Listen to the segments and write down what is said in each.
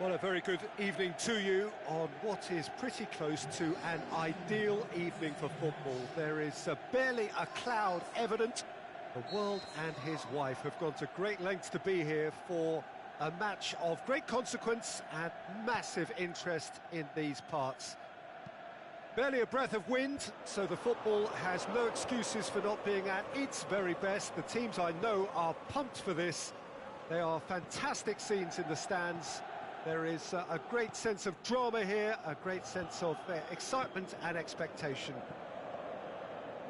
Well, a very good evening to you on what is pretty close to an ideal evening for football. There is barely a cloud evident. The world and his wife have gone to great lengths to be here for a match of great consequence and massive interest in these parts. Barely a breath of wind, so the football has no excuses for not being at its very best. The teams I know are pumped for this. They are fantastic scenes in the stands. There is a great sense of drama here, a great sense of excitement and expectation.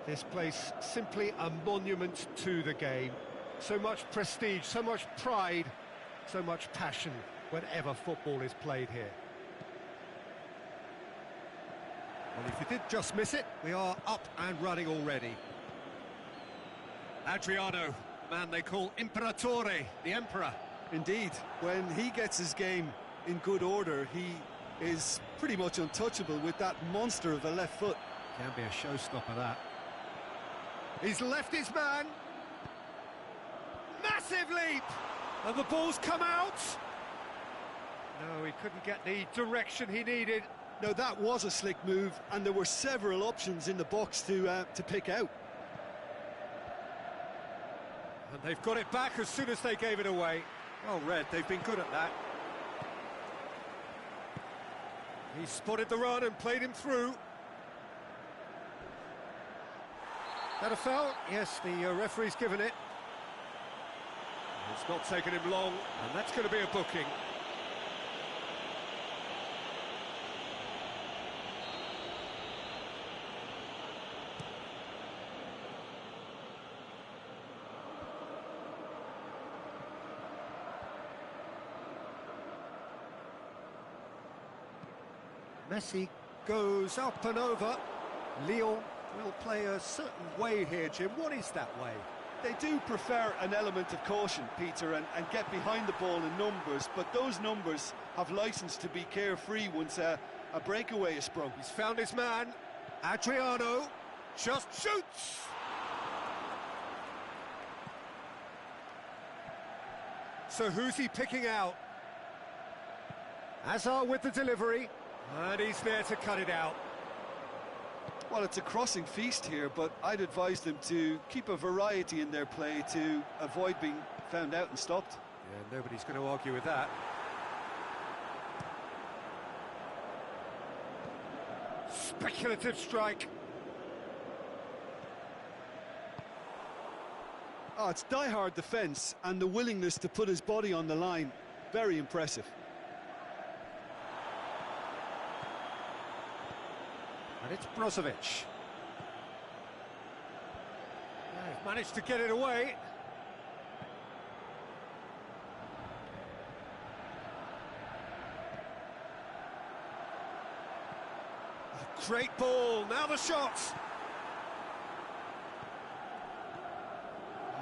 This place, simply a monument to the game. So much prestige, so much pride, so much passion whenever football is played here. Well, if you did just miss it, we are up and running already. Adriano, man they call Imperatore, the Emperor. Indeed, when he gets his game in good order, he is pretty much untouchable with that monster of a left foot. Can be a showstopper, that. He's left his man. Massive leap! And the ball's come out. No, he couldn't get the direction he needed. No, that was a slick move, and there were several options in the box to pick out. And they've got it back as soon as they gave it away. Well read, they've been good at that. He spotted the run and played him through. That a foul? Yes, the referee's given it. It's not taken him long, and that's going to be a booking. Messi goes up and over. Lyon will play a certain way here, Jim. What is that way? They do prefer an element of caution, Peter, and get behind the ball in numbers, but those numbers have licence to be carefree once a breakaway is sprung. He's found his man. Adriano just shoots! So who's he picking out? Hazard with the delivery. And he's there to cut it out. Well, it's a crossing feast here, but I'd advise them to keep a variety in their play to avoid being found out and stopped. Yeah, nobody's going to argue with that. Speculative strike. Oh, it's die-hard defence, and the willingness to put his body on the line. Very impressive. And it's Brozovic. They've managed to get it away. A great ball, now the shot!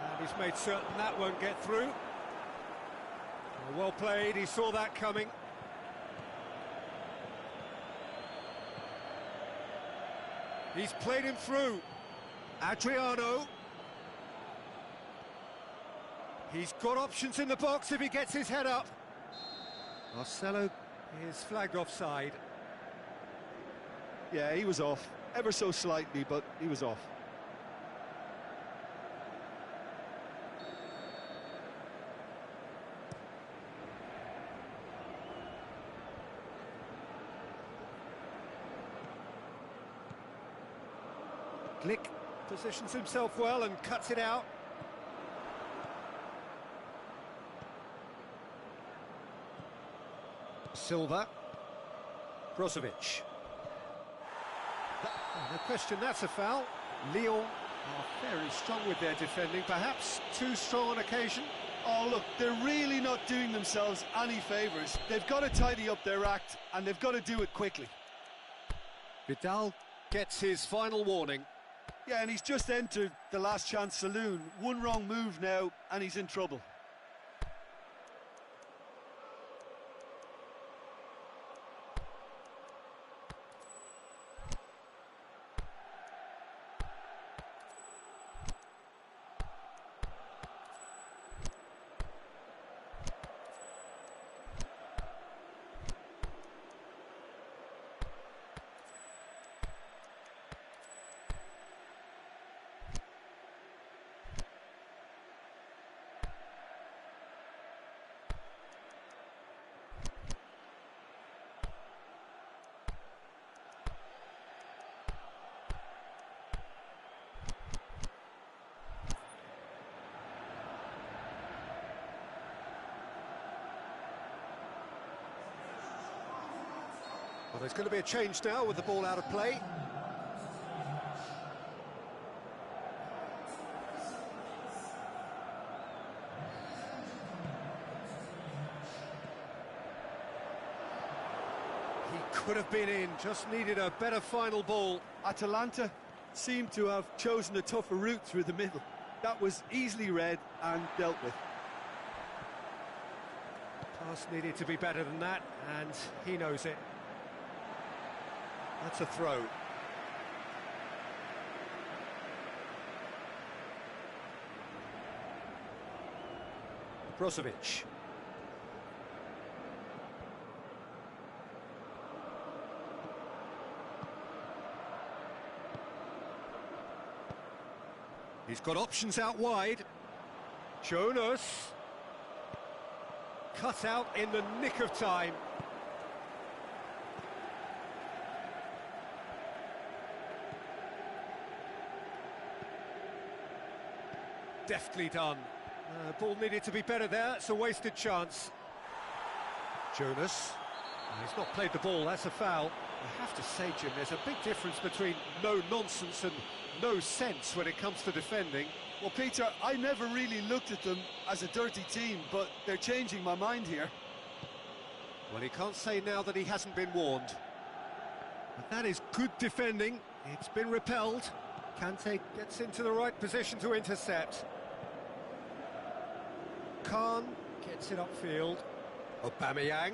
And he's made certain that won't get through. Well played, he saw that coming. He's played him through. Adriano. He's got options in the box if he gets his head up. Marcelo is flagged offside. Yeah, he was off. Ever so slightly, but he was off. Glick positions himself well and cuts it out. Silva. Brozovic. No question, that's a foul. Lyon are very strong with their defending, perhaps too strong on occasion. Oh, look, they're really not doing themselves any favours. They've got to tidy up their act, and they've got to do it quickly. Vidal gets his final warning. Yeah, and he's just entered the last chance saloon. One wrong move now, and he's in trouble. there's going to be a change now with the ball out of play. He could have been in, just needed a better final ball. Atalanta seemed to have chosen a tougher route through the middle. That was easily read and dealt with. Pass needed to be better than that, and he knows it. That's a throw. Brozovic. He's got options out wide. Jonas. Cut out in the nick of time. Deftly done. Ball needed to be better there. It's a wasted chance. Jonas. He's not played the ball, that's a foul. I have to say, Jim, there's a big difference between no nonsense and no sense when it comes to defending. Well, Peter, I never really looked at them as a dirty team, but they're changing my mind here. Well, he can't say now that he hasn't been warned. But that is good defending. It's been repelled. Kante gets into the right position to intercept. Khan gets it upfield. Aubameyang.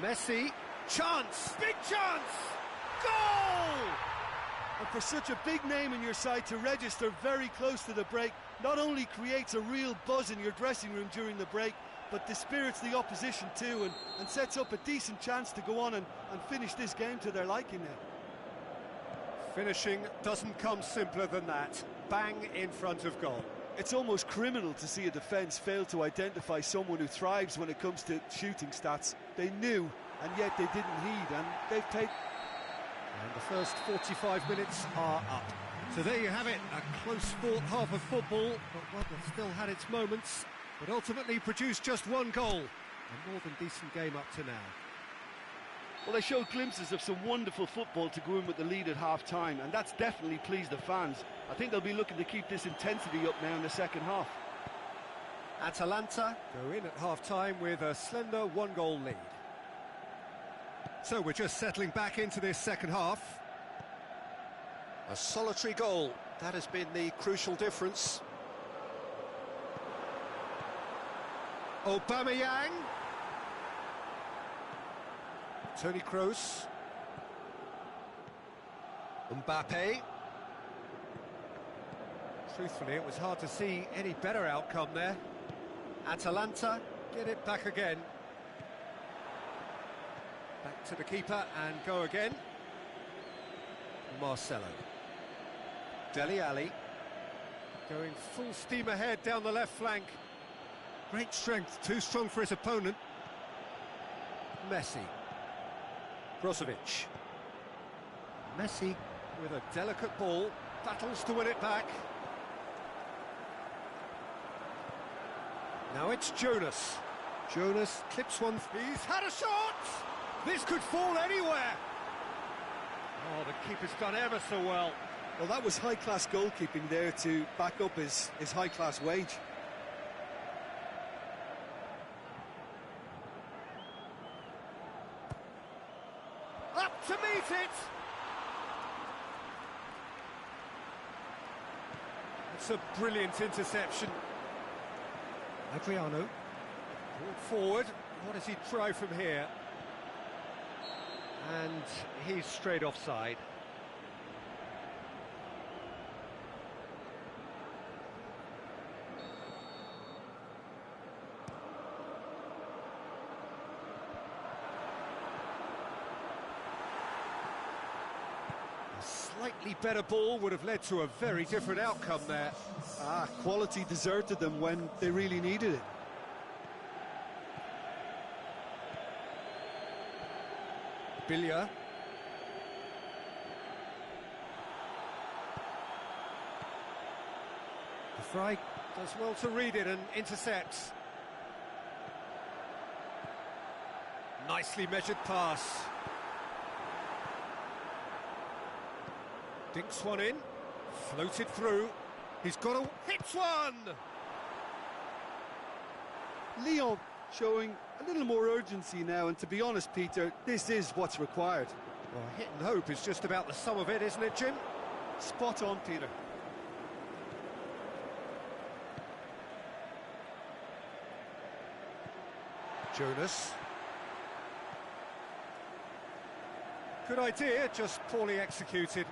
Messi. Chance! Big chance! Goal! And for such a big name in your side to register very close to the break, not only creates a real buzz in your dressing room during the break, but dispirits the opposition too, and sets up a decent chance to go on and finish this game to their liking now. Finishing doesn't come simpler than that. Bang in front of goal. It's almost criminal to see a defence fail to identify someone who thrives when it comes to shooting stats. They knew, and yet they didn't heed, and they've paid. And the first 45 minutes are up. So there you have it, a close-fought half of football, but one that still had its moments, but ultimately produced just one goal. A more than decent game up to now. Well, they showed glimpses of some wonderful football to go in with the lead at half-time, and that's definitely pleased the fans. I think they'll be looking to keep this intensity up now in the second half. Atalanta go in at half-time with a slender one-goal lead. So we're just settling back into this second half. A solitary goal, that has been the crucial difference. Aubameyang. Toni Kroos. Mbappe. Truthfully, it was hard to see any better outcome there. Atalanta get it back again. Back to the keeper and go again. Marcelo. Dele Alli. Going full steam ahead down the left flank. Great strength, too strong for his opponent. Messi. Brozovic. Messi with a delicate ball, battles to win it back. Now it's Jonas. Jonas clips one. He's had a shot! This could fall anywhere. Oh, the keeper's done ever so well. Well, that was high-class goalkeeping there to back up his high-class wage. Up to meet it! It's a brilliant interception. Adriano. Brought forward. What does he try from here? And he's straight offside. A slightly better ball would have led to a very different outcome there. Quality deserted them when they really needed it. Billia. The Fry does well to read it and intercepts. Nicely measured pass. Dinks one in, floated through. He's got a... hits one! Lyon showing a little more urgency now, and to be honest, Peter, this is what's required. Well, hit and hope is just about the sum of it, isn't it, Jim? Spot on, Peter. Jonas. Good idea, just poorly executed.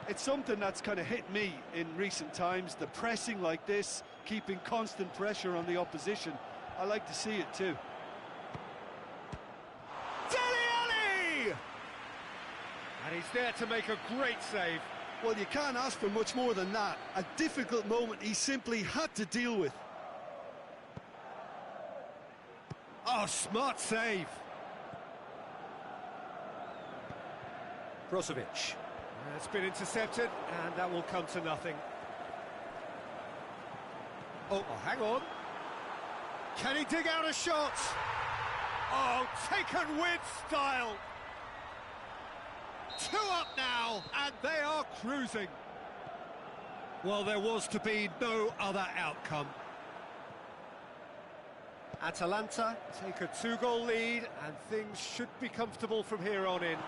It's something that's kind of hit me in recent times, the pressing like this, keeping constant pressure on the opposition. I like to see it too. Dele Alli! And he's there to make a great save. Well, you can't ask for much more than that. A difficult moment he simply had to deal with. Oh, smart save. Brozovic. It's been intercepted, and that will come to nothing. Oh, hang on. Can he dig out a shot? Oh, taken with style. 2 up now, and they are cruising. Well, there was to be no other outcome. Atalanta take a 2-goal lead, and things should be comfortable from here on in.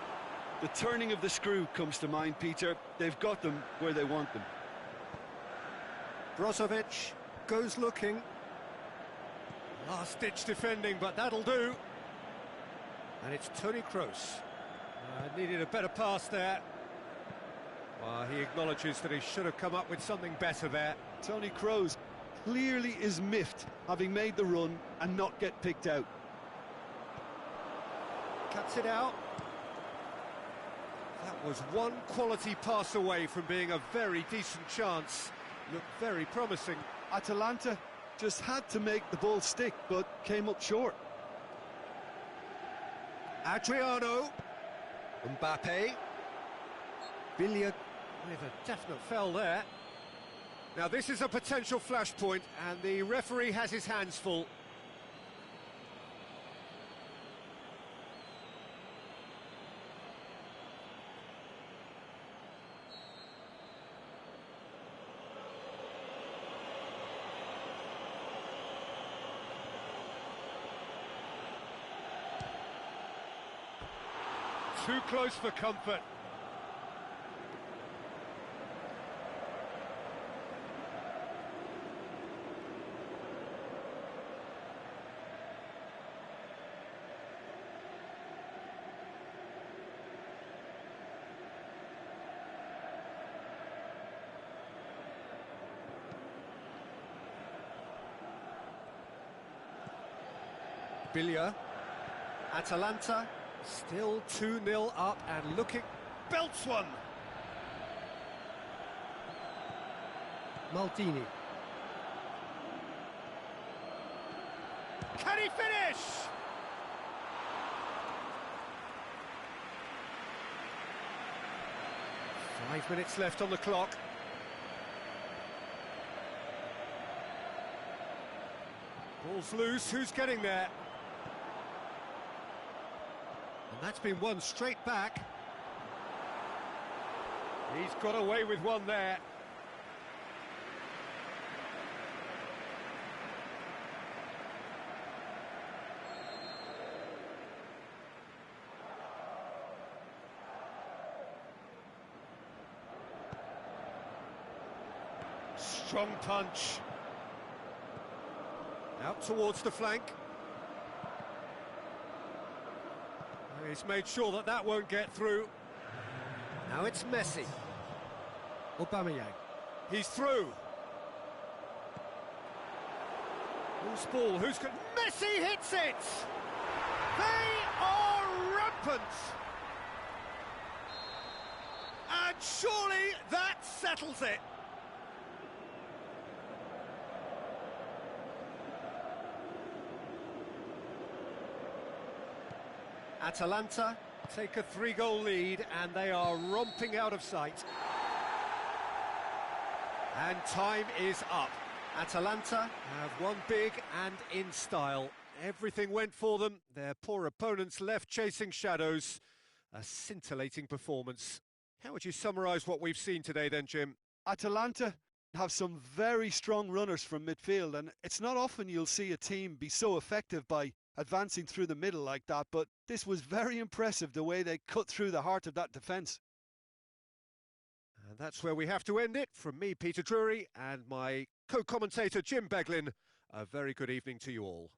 The turning of the screw comes to mind, Peter. They've got them where they want them. Brozovic goes looking. Last-ditch defending, but that'll do. And it's Toni Kroos. Needed a better pass there. Well, he acknowledges that he should have come up with something better there. Toni Kroos clearly is miffed, having made the run and not get picked out. Cuts it out. That was one quality pass away from being a very decent chance. Looked very promising. Atalanta just had to make the ball stick, but came up short. Adriano. Mbappe. Billiard with a definite foul there. Now this is a potential flashpoint, and the referee has his hands full. Too close for comfort. Billiard. Atalanta still 2-0 up and looking... belts one! Maldini. Can he finish? Five minutes left on the clock. Ball's loose, who's getting there? And that's been won straight back. He's got away with one there. Strong punch. Out towards the flank. He's made sure that that won't get through. Now it's Messi. Aubameyang. He's through. Who's ball? Who's got... Messi hits it! They are rampant! And surely that settles it. Atalanta take a 3-goal lead, and they are romping out of sight. And time is up. Atalanta have won big and in style. Everything went for them. Their poor opponents left chasing shadows. A scintillating performance. How would you summarise what we've seen today then, Jim? Atalanta have some very strong runners from midfield, and it's not often you'll see a team be so effective by advancing through the middle like that, but this was very impressive the way they cut through the heart of that defence. And that's where we have to end it. From me, Peter Drury, and my co-commentator, Jim Beglin, a very good evening to you all.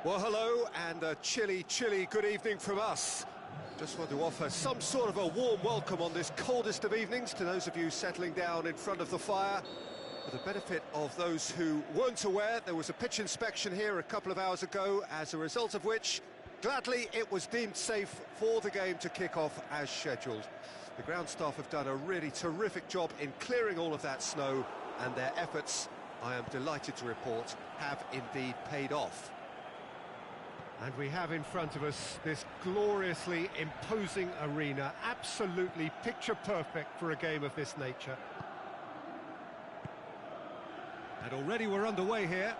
Well, hello, and a chilly good evening from us. Just want to offer some sort of a warm welcome on this coldest of evenings to those of you settling down in front of the fire. For the benefit of those who weren't aware, there was a pitch inspection here a couple of hours ago, as a result of which, gladly, it was deemed safe for the game to kick off as scheduled. The ground staff have done a really terrific job in clearing all of that snow, and their efforts, I am delighted to report, have indeed paid off. And we have in front of us this gloriously imposing arena, absolutely picture perfect for a game of this nature. And already we're underway here.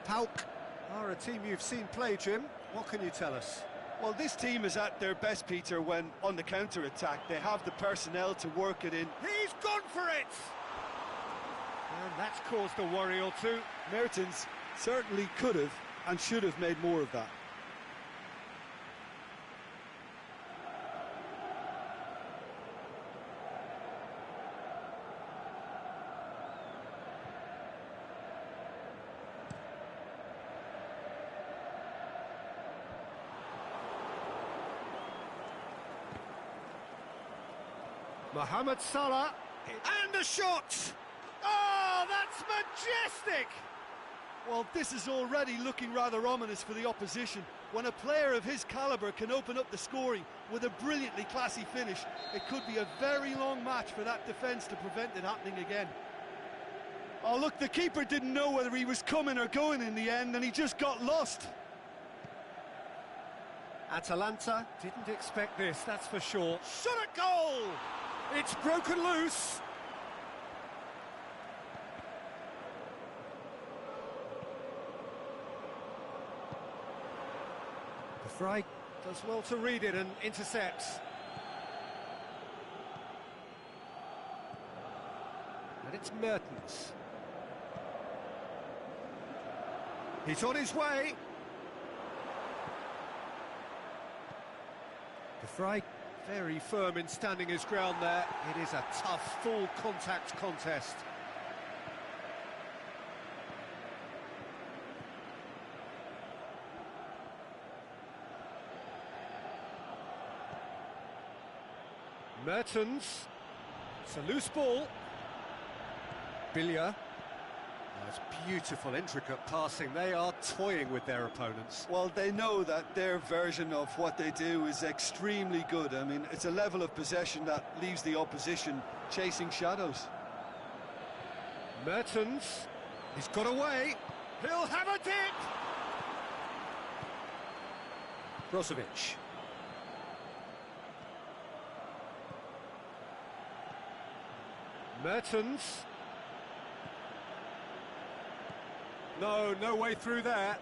Pauk are a team you've seen play, Jim. What can you tell us? Well, this team is at their best, Peter, when on the counter-attack. They have the personnel to work it in. He's gone for it! And that's caused a worry or two. Mertens certainly could have and should have made more of that. Mohamed Salah, and a shot! Oh, that's majestic! Well, this is already looking rather ominous for the opposition. When a player of his calibre can open up the scoring with a brilliantly classy finish, it could be a very long match for that defence to prevent it happening again. Oh, look, the keeper didn't know whether he was coming or going in the end, and he just got lost. Atalanta didn't expect this, that's for sure. Shot at goal! It's broken loose! Fry does well to read it and intercepts. And it's Mertens. He's on his way. De Vrij very firm in standing his ground there. It is a tough, full contact contest. Mertens, it's a loose ball. Billia, that's beautiful, intricate passing. They are toying with their opponents. Well, they know that their version of what they do is extremely good. I mean, it's a level of possession that leaves the opposition chasing shadows. Mertens, he's got away. He'll have a dip. Brozovic. Mertens. No way through there.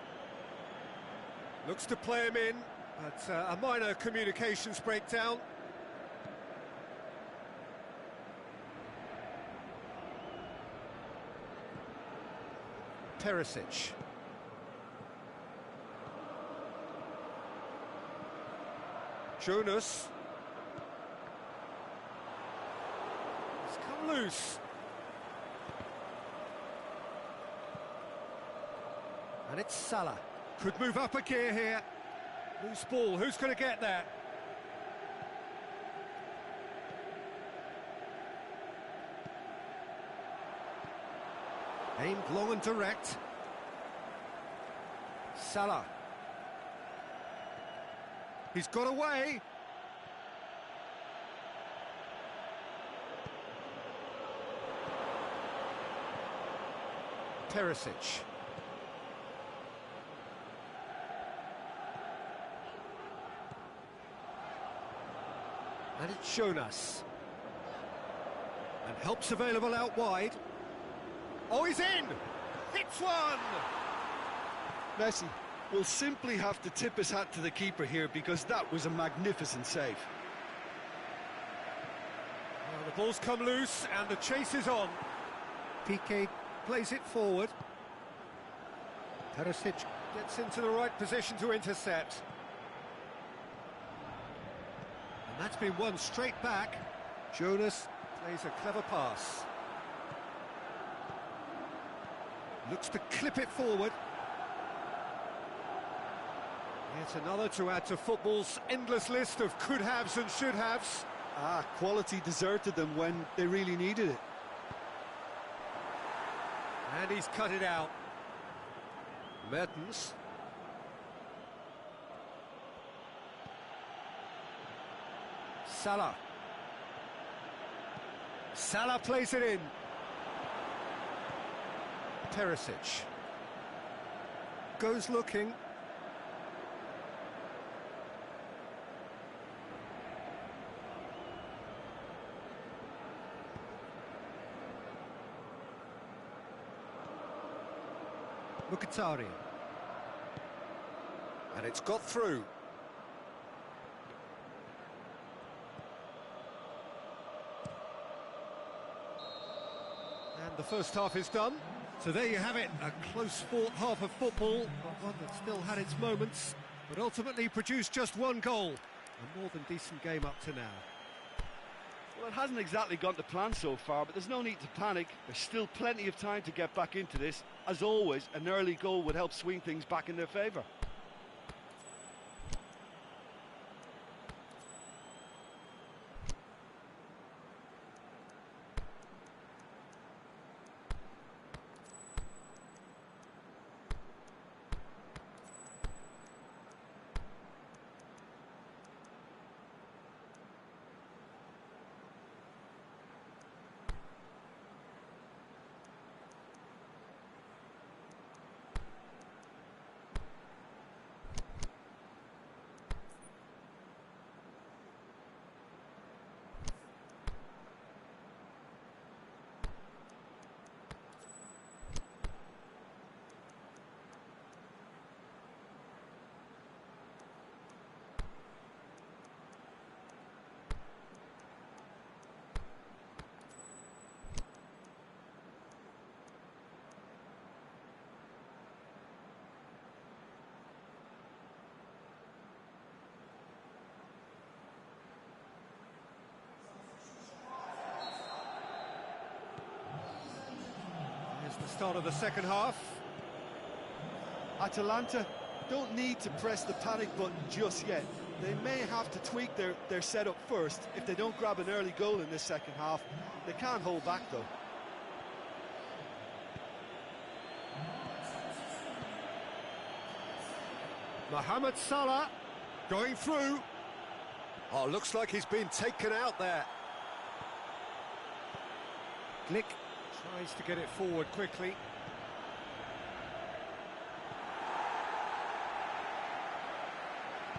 Looks to play him in, but a minor communications breakdown. Perisic. Jonas. Loose. And it's Salah. Could move up a gear here. Loose ball, who's going to get that? Aimed long and direct. Salah. He's got away. Perisic. And it's Jonas. And help's available out wide. Oh, he's in! Hits one! Messi will simply have to tip his hat to the keeper here, because that was a magnificent save. Well, the ball's come loose and the chase is on. Piqué plays it forward. Perisic gets into the right position to intercept. And that's been won straight back. Jonas plays a clever pass. Looks to clip it forward. Yet another to add to football's endless list of could-haves and should-haves. Quality deserted them when they really needed it. And he's cut it out. Mertens. Salah. Salah plays it in. Perisic. Goes looking. enkiDa1's. And it's got through. And the first half is done. So there you have it, a close-fought half of football, but one that still had its moments, but ultimately produced just one goal. A more than decent game up to now. Well, it hasn't exactly gone to plan so far, but there's no need to panic. There's still plenty of time to get back into this. As always, an early goal would help swing things back in their favour. The start of the second half. Atalanta don't need to press the panic button just yet. They may have to tweak their setup first. If they don't grab an early goal in this second half, they can't hold back though. Mohamed Salah going through. Oh, looks like he's been taken out there. Glick tries to get it forward quickly.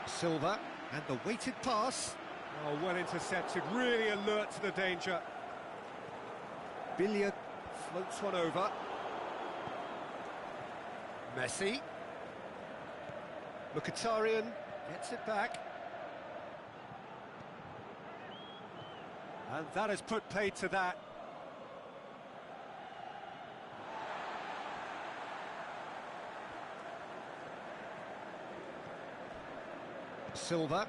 Silva, and the weighted pass. Oh, well intercepted, really alert to the danger. Billiard floats one over. Messi. enkiDa1's gets it back. And that has put paid to that. Silva,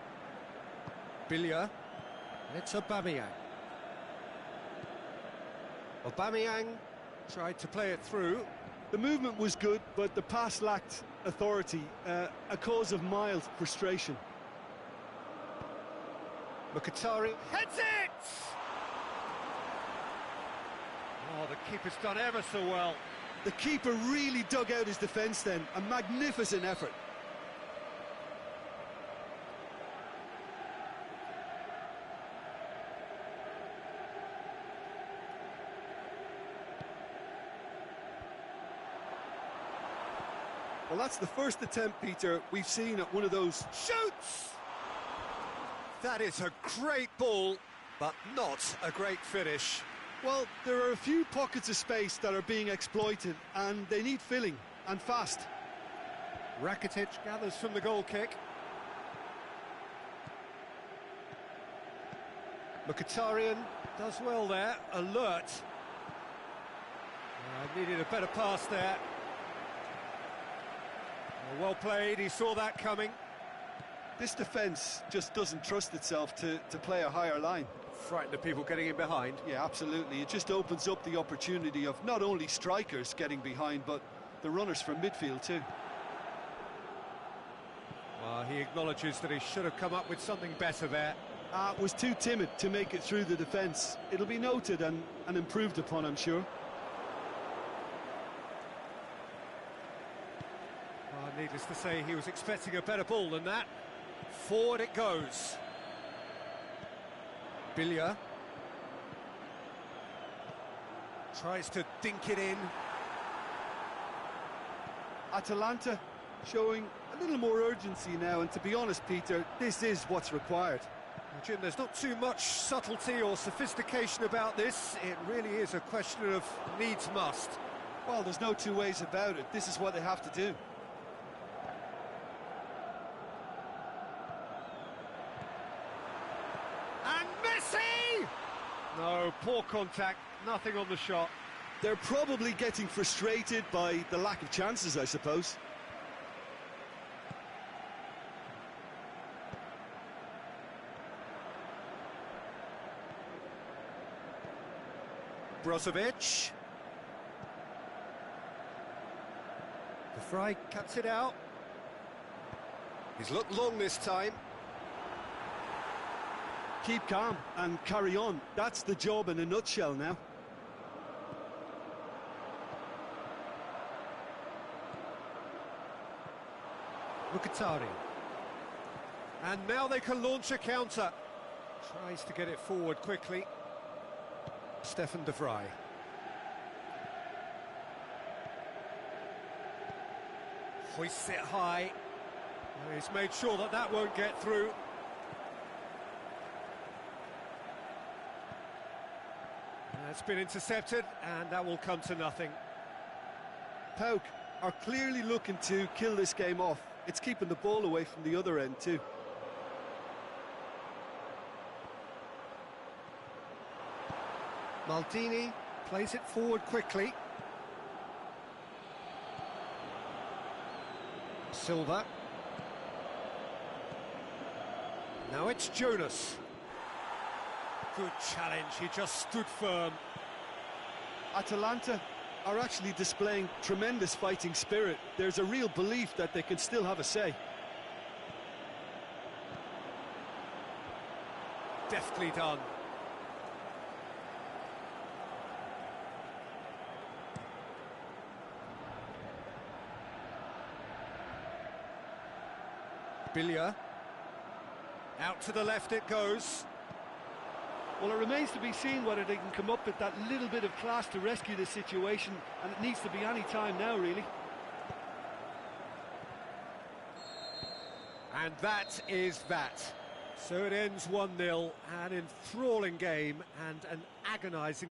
Billiard, it's Aubameyang. Aubameyang tried to play it through. The movement was good, but the pass lacked authority, a cause of mild frustration. enkiDa1's heads it! Oh, the keeper's done ever so well. The keeper really dug out his defence then, a magnificent effort. Well, that's the first attempt, Peter, we've seen at one of those. Shoots! That is a great ball, but not a great finish. Well, there are a few pockets of space that are being exploited, and they need filling, and fast. Rakitic gathers from the goal kick. enkiDa1's does well there, alert. Needed a better pass there. Well played, he saw that coming. This defence just doesn't trust itself to play a higher line. Frightened of people getting in behind. Yeah, absolutely. It just opens up the opportunity of not only strikers getting behind, but the runners from midfield too. Well, he acknowledges that he should have come up with something better there. Was too timid to make it through the defence. It'll be noted and improved upon, I'm sure. Well, needless to say, he was expecting a better ball than that. Forward it goes. Billia tries to dink it in. Atalanta showing a little more urgency now, and to be honest, Peter, this is what's required. Well, Jim, there's not too much subtlety or sophistication about this. It really is a question of needs must. Well, there's no two ways about it. This is what they have to do. And Messi! No, poor contact, nothing on the shot. They're probably getting frustrated by the lack of chances, I suppose. Brozovic. The Fry cuts it out. He's looked long this time. Keep calm and carry on. That's the job in a nutshell now. Mkhitaryan. And now they can launch a counter. Tries to get it forward quickly. Stefan de Vrij. Hoists it high. He's made sure that that won't get through. It's been intercepted, and that will come to nothing. PAOK are clearly looking to kill this game off. It's keeping the ball away from the other end too. Maldini plays it forward quickly. Silva. Now it's Jonas. Good challenge, he just stood firm. Atalanta are actually displaying tremendous fighting spirit. There's a real belief that they can still have a say. Deftly done. Billia. Out to the left it goes. Well, it remains to be seen whether they can come up with that little bit of class to rescue this situation, and it needs to be any time now, really. And that is that. So it ends 1-0, an enthralling game and an agonising